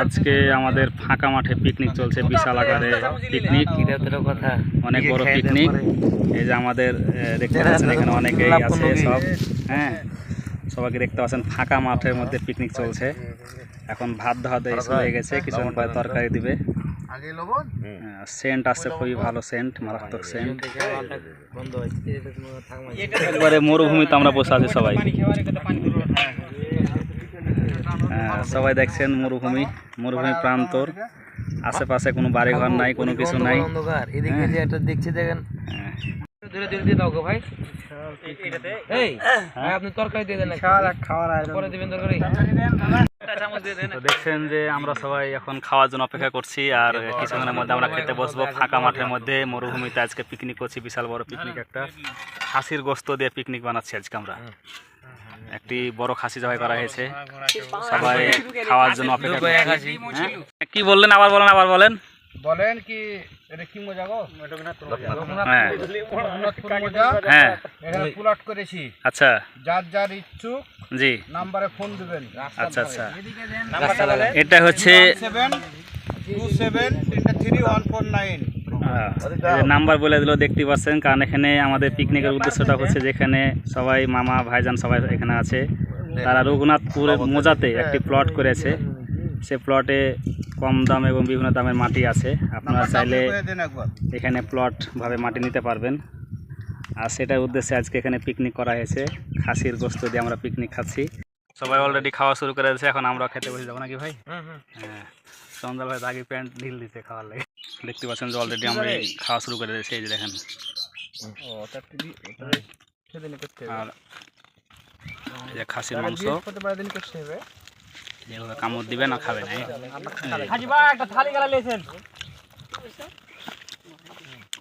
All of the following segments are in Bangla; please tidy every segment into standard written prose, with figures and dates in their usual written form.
আজকে আমাদের ফাঁকা মাঠে পিকনিক চলছে, বিশাল আকারে পিকনিক, অনেক বড় পিকনিক। এই যে আমাদের দেখতে পাচ্ছেন এখানে অনেকেই আছে সব, হ্যাঁ সবাইকে দেখতে পাচ্ছেন। ফাঁকা মাঠের মধ্যে পিকনিক চলছে। এখন ভাত দেওয়া শুরু হয়ে গেছে, কিছুক্ষণ পরে তরকারি দিবে। সেন্ট আসছে, খুবই ভালো সেন্ট, মারাত্মক সেন্ট। একবারে মরুভূমিতে আমরা বসে আছি সবাই। সবাই দেখছেন মরুভূমি, মরুভূমি প্রান্তর, আশেপাশে কোনো বাড়িঘর নাই, কোনো কিছু নাই। দেখছেন যে আমরা সবাই এখন খাওয়ার জন্য অপেক্ষা করছি, আর কিছুক্ষণের মধ্যে আমরা খেতে বসবো। ফাঁকা মাঠের মধ্যে মরুভূমিতে আজকে পিকনিক করছি, বিশাল বড় পিকনিক। একটা খাসির গোস্ত দিয়ে পিকনিক বানাচ্ছি আজকে আমরা। একটি বড় খাসি জবাই করা হয়েছে, সবাই খাওয়ার জন্য অপেক্ষা করছি। কি বললেন, আবার বলেন, আবার বলেন। বলেন কি এটা কি মজা গো? হ্যাঁ হ্যাঁ, এখানে প্লট করেছি। আচ্ছা, যার যার ইচ্ছুক জি নাম্বারে ফোন দিবেন। আচ্ছা আচ্ছা, এটা হচ্ছে 727233149 নাম্বার বলে দিল, দেখতে পাচ্ছেন। কারণ এখানে আমাদের পিকনিকের উদ্দেশ্যটা হচ্ছে যেখানে সবাই মামা ভাইজান সবাই এখানে আছে। তারা রঘুনাথপুরের মোজাতে একটি প্লট করেছে। সে প্লটে কম দাম এবং বিভিন্ন দামের মাটি আছে। আপনারা চাইলে এখানে প্লটভাবে মাটি নিতে পারবেন। আর সেটার উদ্দেশ্যে আজকে এখানে পিকনিক করা হয়েছে। খাসির গোস্ত দিয়ে আমরা পিকনিক খাচ্ছি। সবাই অলরেডি খাওয়া শুরু করে দিয়েছে, এখন আমরা খেতে বসে যাবো নাকি ভাই? হ্যাঁ, সন্ধ্যা ভাই আগে প্যান্ট ঢিল দিতে খাওয়ার লাগে। দেখতে পাচ্ছেন যে অলরেডি আমরা খাওয়া শুরু করে দিয়েছি। এই যে দেখেন, আর এই যে খাসির মাংস, যেভাবে কামড় দিবে না খাবে না।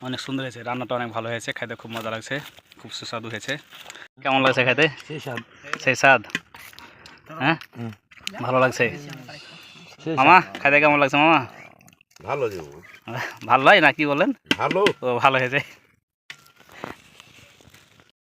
অনেক সুন্দর হয়েছে, রান্নাটা অনেক ভালো হয়েছে, খাইতে খুব মজা লাগছে, খুব সুস্বাদু হয়েছে। কেমন লাগছে খাইতে? সেই স্বাদ, হ্যাঁ ভালো লাগছে। মামা খাইতে কেমন লাগছে মামা? ভালো, ভালো হয় না কি বলেন? ভালো, ও ভালো হয়েছে।